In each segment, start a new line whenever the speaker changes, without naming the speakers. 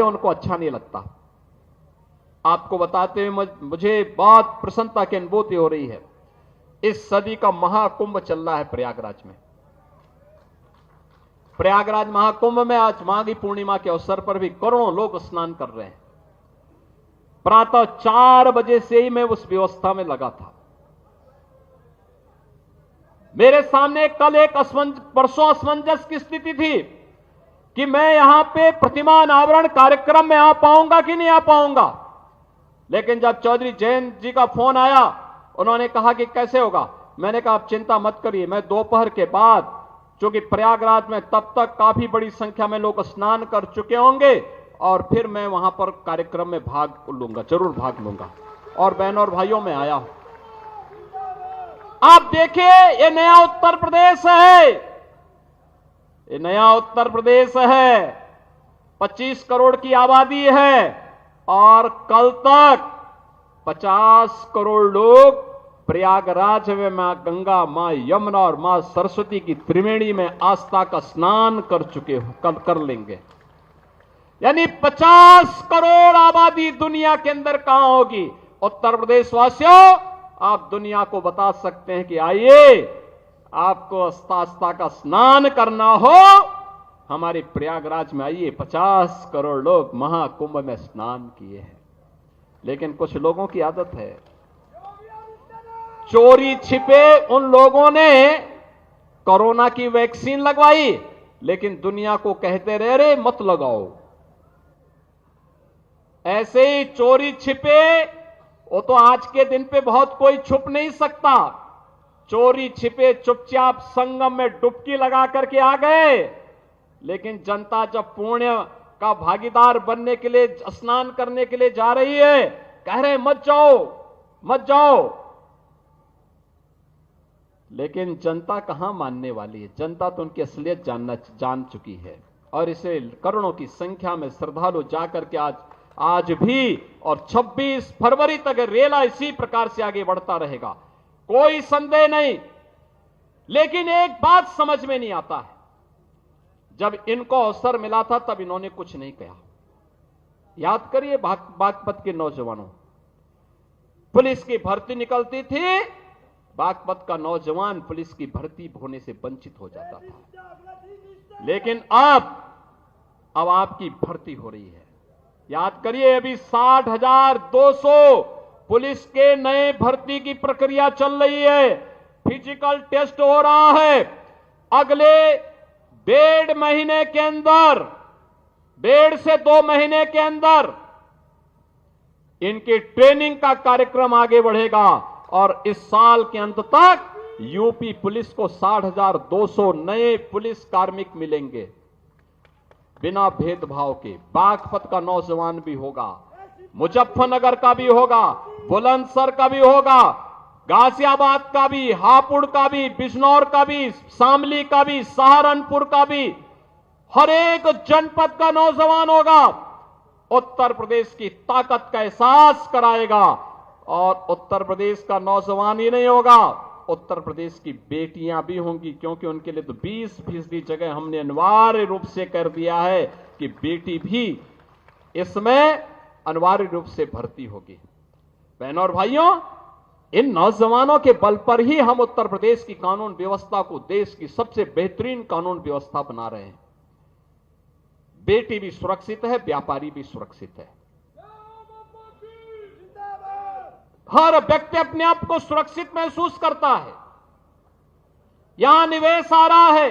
उनको अच्छा नहीं लगता। आपको बताते हुए मुझे बहुत प्रसन्नता की अनुभूति हो रही है। इस सदी का महाकुंभ चल रहा है प्रयागराज में। प्रयागराज महाकुंभ में आज माघी पूर्णिमा के अवसर पर भी करोड़ों लोग स्नान कर रहे हैं। प्रातः 4 बजे से ही मैं उस व्यवस्था में लगा था। मेरे सामने कल एक परसों असमंजस की स्थिति थी कि मैं यहां पे प्रतिमा अनावरण कार्यक्रम में आ पाऊंगा कि नहीं आ पाऊंगा। लेकिन जब चौधरी जयंत जी का फोन आया, उन्होंने कहा कि कैसे होगा। मैंने कहा आप चिंता मत करिए, मैं दोपहर के बाद, चूंकि प्रयागराज में तब तक काफी बड़ी संख्या में लोग स्नान कर चुके होंगे, और फिर मैं वहां पर कार्यक्रम में भाग लूंगा, जरूर भाग लूंगा। और बहनों और भाइयों में आया हूं। आप देखिए, ये नया उत्तर प्रदेश है, ये नया उत्तर प्रदेश है। 25 करोड़ की आबादी है और कल तक 50 करोड़ लोग प्रयागराज में मां गंगा, मां यमुना और मां सरस्वती की त्रिवेणी में आस्था का स्नान कर चुके हो, कल कर लेंगे। यानी 50 करोड़ आबादी दुनिया के अंदर कहां होगी। उत्तर प्रदेश वासियों, आप दुनिया को बता सकते हैं कि आइए, आपको आस्था का स्नान करना हो, हमारे प्रयागराज में आइए। 50 करोड़ लोग महाकुंभ में स्नान किए हैं। लेकिन कुछ लोगों की आदत है, चोरी छिपे उन लोगों ने कोरोना की वैक्सीन लगवाई, लेकिन दुनिया को कहते रहे मत लगाओ। ऐसे ही चोरी छिपे, वो तो आज के दिन पे बहुत कोई छुप नहीं सकता। चोरी छिपे चुपचाप संगम में डुबकी लगा करके आ गए। लेकिन जनता जब पुण्य का भागीदार बनने के लिए, स्नान करने के लिए जा रही है, कह रहे मत जाओ मत जाओ। लेकिन जनता कहां मानने वाली है। जनता तो उनकी असलियत जान चुकी है। और इसे करोड़ों की संख्या में श्रद्धालु जाकर के आज भी और 26 फरवरी तक रेला इसी प्रकार से आगे बढ़ता रहेगा, कोई संदेह नहीं। लेकिन एक बात समझ में नहीं आता है, जब इनको अवसर मिला था तब इन्होंने कुछ नहीं कहा। याद करिए बागपत के नौजवानों, पुलिस की भर्ती निकलती थी, बागपत का नौजवान पुलिस की भर्ती होने से वंचित हो जाता था। लेकिन अब आपकी भर्ती हो रही है। याद करिए, अभी 60,200 पुलिस के नए भर्ती की प्रक्रिया चल रही है। फिजिकल टेस्ट हो रहा है। अगले 1.5 महीने के अंदर, 1.5 से 2 महीने के अंदर इनकी ट्रेनिंग का कार्यक्रम आगे बढ़ेगा और इस साल के अंत तक यूपी पुलिस को 60,200 नए पुलिस कार्मिक मिलेंगे, बिना भेदभाव के। बागपत का नौजवान भी होगा, मुजफ्फरनगर का भी होगा, बुलंदशहर का भी होगा, गाजियाबाद का भी, हापुड़ का भी, बिजनौर का भी, शामली का भी, सहारनपुर का भी, हर एक जनपद का नौजवान होगा। उत्तर प्रदेश की ताकत का एहसास कराएगा। और उत्तर प्रदेश का नौजवान ही नहीं होगा, उत्तर प्रदेश की बेटियां भी होंगी, क्योंकि उनके लिए तो 20% जगह हमने अनिवार्य रूप से कर दिया है कि बेटी भी इसमें अनिवार्य रूप से भर्ती होगी। बहनों और भाइयों, इन नौजवानों के बल पर ही हम उत्तर प्रदेश की कानून व्यवस्था को देश की सबसे बेहतरीन कानून व्यवस्था बना रहे हैं। बेटी भी सुरक्षित है, व्यापारी भी सुरक्षित है। हर व्यक्ति अपने आप को सुरक्षित महसूस करता है। यहां निवेश आ रहा है,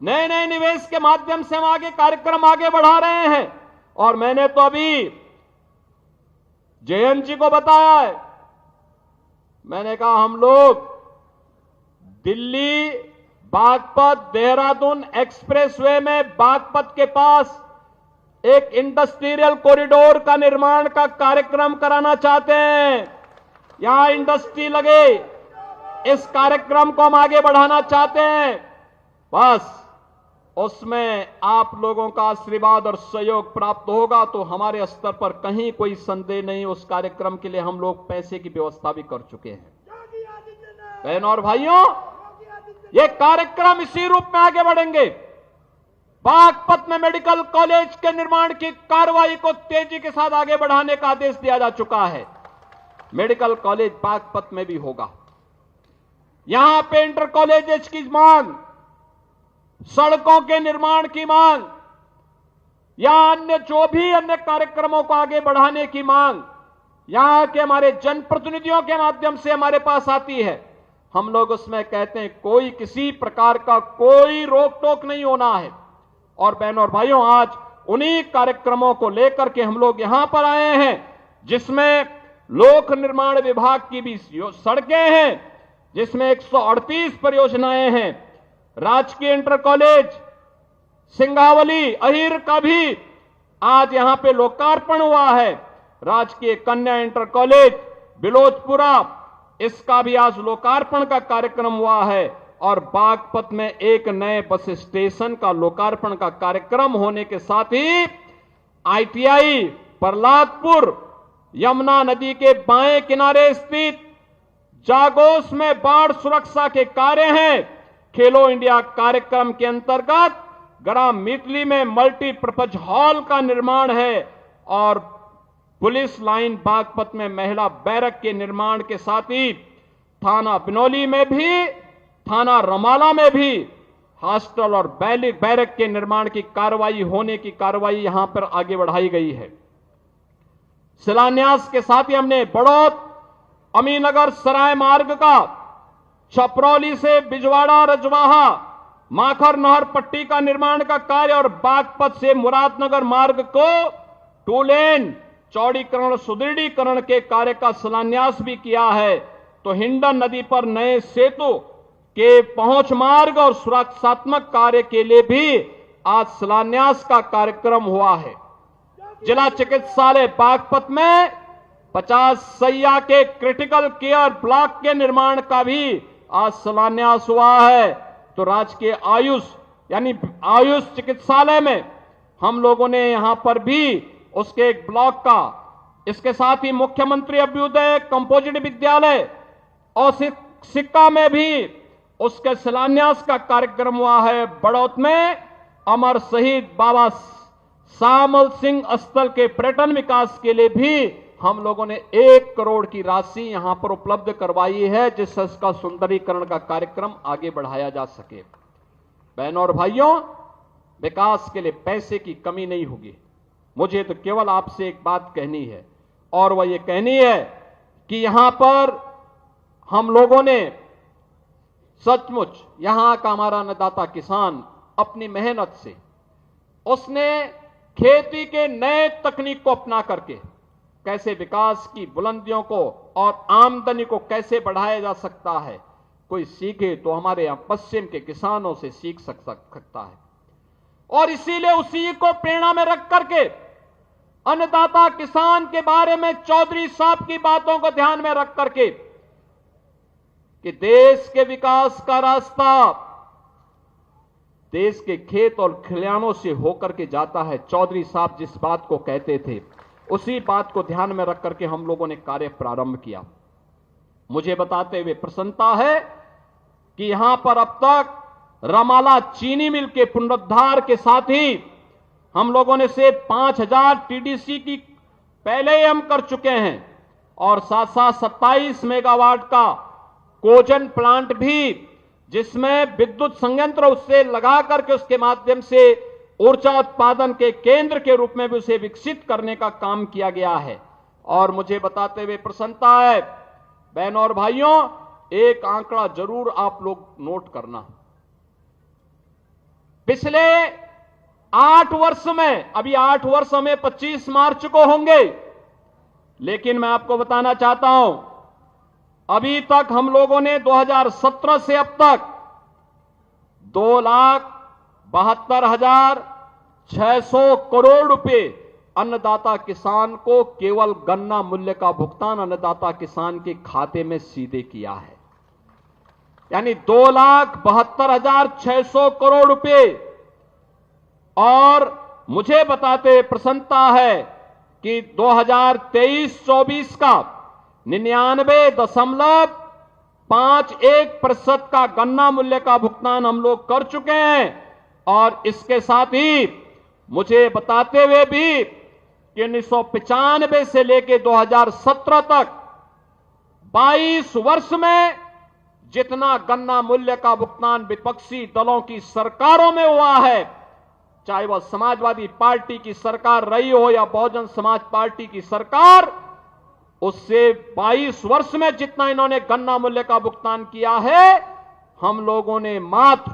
नए नए निवेश के माध्यम से हम आगे कार्यक्रम आगे बढ़ा रहे हैं। और मैंने तो अभी जयंत जी को बताया है, मैंने कहा हम लोग दिल्ली बागपत देहरादून एक्सप्रेसवे में बागपत के पास एक इंडस्ट्रियल कॉरिडोर का निर्माण का कार्यक्रम कराना चाहते हैं। यहां इंडस्ट्री लगे, इस कार्यक्रम को हम आगे बढ़ाना चाहते हैं। बस उसमें आप लोगों का आशीर्वाद और सहयोग प्राप्त होगा तो हमारे स्तर पर कहीं कोई संदेह नहीं। उस कार्यक्रम के लिए हम लोग पैसे की व्यवस्था भी कर चुके हैं। बहनों और भाइयों, ये कार्यक्रम इसी रूप में आगे बढ़ेंगे। बागपत में मेडिकल कॉलेज के निर्माण की कार्रवाई को तेजी के साथ आगे बढ़ाने का आदेश दिया जा चुका है। मेडिकल कॉलेज बागपत में भी होगा। यहां पे इंटर कॉलेजेस की मांग, सड़कों के निर्माण की मांग या अन्य जो भी अन्य कार्यक्रमों को आगे बढ़ाने की मांग यहां के हमारे जनप्रतिनिधियों के माध्यम से हमारे पास आती है। हम लोग उसमें कहते हैं कोई किसी प्रकार का कोई रोक टोक नहीं होना है। और बहनों और भाइयों, आज उन्हीं कार्यक्रमों को लेकर के हम लोग यहां पर आए हैं, जिसमें लोक निर्माण विभाग की भी सड़कें हैं, जिसमें 138 परियोजनाएं हैं। राजकीय इंटर कॉलेज सिंगावली अहिर का भी आज यहां पे लोकार्पण हुआ है। राजकीय कन्या इंटर कॉलेज बिलोचपुरा, इसका भी आज लोकार्पण का कार्यक्रम हुआ है। और बागपत में एक नए बस स्टेशन का लोकार्पण का कार्यक्रम होने के साथ ही आईटीआई प्रहलादपुर यमुना नदी के बाएं किनारे स्थित जागोस में बाढ़ सुरक्षा के कार्य हैं। खेलो इंडिया कार्यक्रम के अंतर्गत ग्राम मितली में मल्टीपर्पज हॉल का निर्माण है। और पुलिस लाइन बागपत में महिला बैरक के निर्माण के साथ ही थाना बिनौली में भी, थाना रमाला में भी हॉस्टल और बैरक के निर्माण की कार्रवाई होने की कार्रवाई यहां पर आगे बढ़ाई गई है। शिलान्यास के साथ ही हमने बड़ौद अमीनगर सराय मार्ग का, छपरौली से बिजवाड़ा रजवाहा माखर नहर पट्टी का निर्माण का कार्य और बागपत से मुरादनगर मार्ग को 2 लेन चौड़ीकरण सुदृढ़ीकरण के कार्य का शिलान्यास भी किया है। तो हिंडन नदी पर नए सेतु के पहुंच मार्ग और सुरक्षात्मक कार्य के लिए भी आज शिलान्यास का कार्यक्रम हुआ है। जिला चिकित्सालय बागपत में 50 सैया के क्रिटिकल केयर ब्लॉक के निर्माण का भी आज शिलान्यास हुआ है। तो राजकीय आयुष यानी आयुष चिकित्सालय में हम लोगों ने यहां पर भी उसके एक ब्लॉक का, इसके साथ ही मुख्यमंत्री अभ्युदय कंपोजिट विद्यालय और सिक्का में भी उसके शिलान्यास का कार्यक्रम हुआ है। बड़ौत में अमर शहीद बाबा सामल सिंह स्थल के पर्यटन विकास के लिए भी हम लोगों ने 1 करोड़ की राशि यहां पर उपलब्ध करवाई है, जिससे इसका सुंदरीकरण का कार्यक्रम आगे बढ़ाया जा सके। बहनों और भाइयों, विकास के लिए पैसे की कमी नहीं होगी। मुझे तो केवल आपसे एक बात कहनी है, और वह ये कहनी है कि यहां पर हम लोगों ने सचमुच यहां का हमारा अन्नदाता किसान अपनी मेहनत से उसने खेती के नए तकनीक को अपना करके कैसे विकास की बुलंदियों को और आमदनी को कैसे बढ़ाया जा सकता है, कोई सीखे तो हमारे यहां पश्चिम के किसानों से सीख सकता है। और इसीलिए उसी को प्रेरणा में रख करके अन्नदाता किसान के बारे में चौधरी साहब की बातों को ध्यान में रख करके कि देश के विकास का रास्ता देश के खेत और खलिहानों से होकर के जाता है। चौधरी साहब जिस बात को कहते थे, उसी बात को ध्यान में रख करके हम लोगों ने कार्य प्रारंभ किया। मुझे बताते हुए प्रसन्नता है कि यहां पर अब तक रमाला चीनी मिल के पुनरुद्धार के साथ ही हम लोगों ने से 5000 टीडीसी की पहले ही हम कर चुके हैं, और साथ साथ 27 मेगावाट का कोजन प्लांट भी, जिसमें विद्युत संयंत्र उससे लगा करके उसके माध्यम से ऊर्जा उत्पादन के केंद्र के रूप में भी उसे विकसित करने का काम किया गया है। और मुझे बताते हुए प्रसन्नता है बहनों और भाइयों, एक आंकड़ा जरूर आप लोग नोट करना। पिछले 8 वर्ष में, अभी 8 वर्ष हमें 25 मार्च को होंगे, लेकिन मैं आपको बताना चाहता हूं अभी तक हम लोगों ने 2017 से अब तक 2,72,600 करोड़ रुपए अन्नदाता किसान को केवल गन्ना मूल्य का भुगतान अन्नदाता किसान के खाते में सीधे किया है, यानी 2,72,600 करोड़ रुपए। और मुझे बताते प्रसन्नता है कि 2023-24 का 99.51% का गन्ना मूल्य का भुगतान हम लोग कर चुके हैं। और इसके साथ ही मुझे बताते हुए भी कि 1995 से लेकर 2017 तक 22 वर्ष में जितना गन्ना मूल्य का भुगतान विपक्षी दलों की सरकारों में हुआ है, चाहे वह समाजवादी पार्टी की सरकार रही हो या बहुजन समाज पार्टी की सरकार, उससे 22 वर्ष में जितना इन्होंने गन्ना मूल्य का भुगतान किया है, हम लोगों ने मात्र